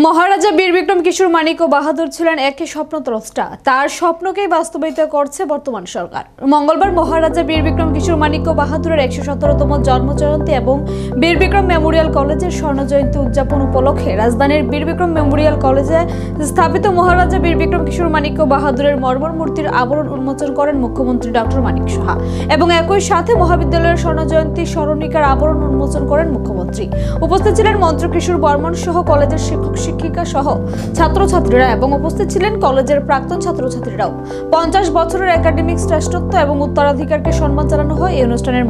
মহারাজা বীর বিক্রম কিশোর মানিক্য বাহাদুর ছিলেন এক স্বপ্নদ্রষ্টা। তার স্বপ্নকেই বাস্তবায়িত করছে বর্তমান সরকার। মঙ্গলবার মহারাজা বীর বিক্রম কিশোর মানিক্য বাহাদুরের 117তম জন্মজয়ন্তী এবং বীর বিক্রম মেমোরিয়াল কলেজের স্বর্ণ জয়ন্তী উদযাপন উপলক্ষে রাজধানীর বীর বিক্রম মেমোরিয়াল কলেজে স্থাপিত মহারাজা বীর বিক্রম কিশোর মানিক্য বাহাদুরের মর্মর মূর্তির আবরণ উন্মোচন করেন মুখ্যমন্ত্রী ডক্টর মানিক সাহা এবং একই সাথে মহাবিদ্যালয়ের স্বর্ণ জয়ন্তী স্মরণিকার আবরণ উন্মোচন করেন মুখ্যমন্ত্রী। উপস্থিত ছিলেন মন্ত্রী কিশোর বর্মন সহ কলেজের শিক্ষক শিক্ষিকা সহ ছাত্রছাত্রীরা এবং উপস্থিত ছিলেন কলেজের প্রাক্তন ছাত্রছাত্রীরাও। 50 বছরের একাডেমিক শ্রেষ্ঠত্ব এবং উত্তরাধিকারকে সম্মান জানানো হয় এই অনুষ্ঠানের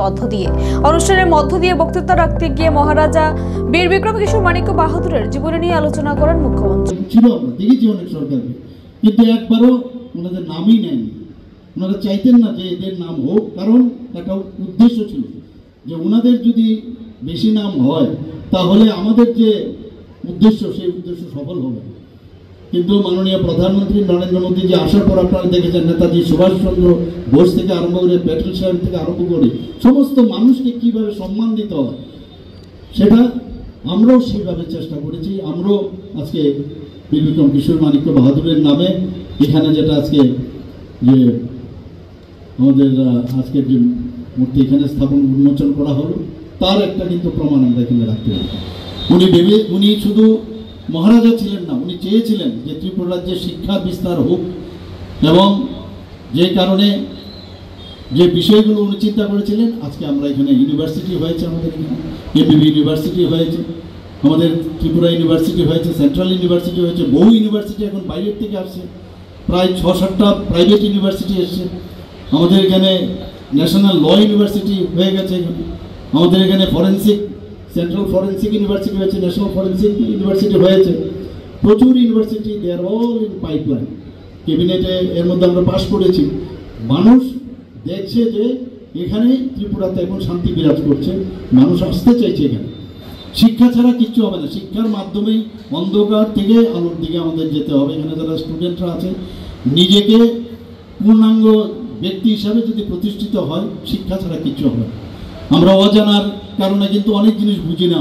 মধ্য দিয়ে বক্তৃতা রাখতে গিয়ে মহারাজা বীর বিক্রম কিশোর মানিক্য বাহাদুরের জীবনী নিয়ে আলোচনা করেন মুখ্যমন্ত্রী। কিন্তু একবারও ওনাদের নামই নেয়নি। ওনারা চাইতেন না যে এদের নাম হোক, কারণ একটা উদ্দেশ্য ছিল যে ওনাদের যদি বেশি নাম হয় তাহলে আমাদের যে উদ্দেশ্য সেই উদ্দেশ্য সফল হবে। কিন্তু মাননীয় প্রধানমন্ত্রী নরেন্দ্র মোদী যে আসার পর আপনারা দেখেছেন নেতাজি সুভাষচন্দ্র বোস থেকে আরম্ভ করে প্যাটেল সাহেব থেকে আরম্ভ করে সমস্ত মানুষকে কীভাবে সম্মান দিতে হয় সেটা আমরাও সেইভাবে চেষ্টা করেছি। আমরাও আজকে বীর বিক্রম কিশোর মানিক্য বাহাদুরের নামে এখানে যেটা আজকে যে আমাদের আজকের যে মূর্তি এখানে স্থাপন উন্মোচন করা হলো তার একটা কিন্তু প্রমাণ আমরা এখানে রাখতে পারি। উনি শুধু মহারাজা ছিলেন না, উনি চেয়েছিলেন যে ত্রিপুরা রাজ্যে শিক্ষা বিস্তার হোক এবং যে কারণে যে বিষয়গুলো উনি চিন্তা করেছিলেন আজকে আমরা এখানে ইউনিভার্সিটি হয়েছে, আমাদের এখানে এমবিবি ইউনিভার্সিটি হয়েছে, আমাদের ত্রিপুরা ইউনিভার্সিটি হয়েছে, সেন্ট্রাল ইউনিভার্সিটি হয়েছে, বহু ইউনিভার্সিটি এখন বাইরের থেকে আসছে, প্রায় 6-7টা প্রাইভেট ইউনিভার্সিটি এসছে। আমাদের এখানে ন্যাশনাল ল ইউনিভার্সিটি হয়ে গেছে, এখানে আমাদের এখানে সেন্ট্রাল ফরেন্সিক ইউনিভার্সিটি হয়েছে, ন্যাশনাল ফরেন্সিক ইউনিভার্সিটি হয়েছে, প্রচুর university they are all in pipeline. ক্যাবিনেটে এর মধ্যে আমরা পাস করেছি। মানুষ দেখছে যে এখানে ত্রিপুরাতে এখন শান্তি বিরাজ করছে, মানুষ আসতে চাইছে এখানে। শিক্ষা ছাড়া কিচ্ছু হবে না, শিক্ষার মাধ্যমেই অন্ধকার থেকে আলোর দিকে আমাদের যেতে হবে। এখানে যারা স্টুডেন্টরা আছে নিজেকে পূর্ণাঙ্গ ব্যক্তি হিসাবে যদি প্রতিষ্ঠিত হয় শিক্ষা ছাড়া কিচ্ছু হবে না। আমরা অজানার কারণে কিন্তু অনেক জিনিস বুঝি না।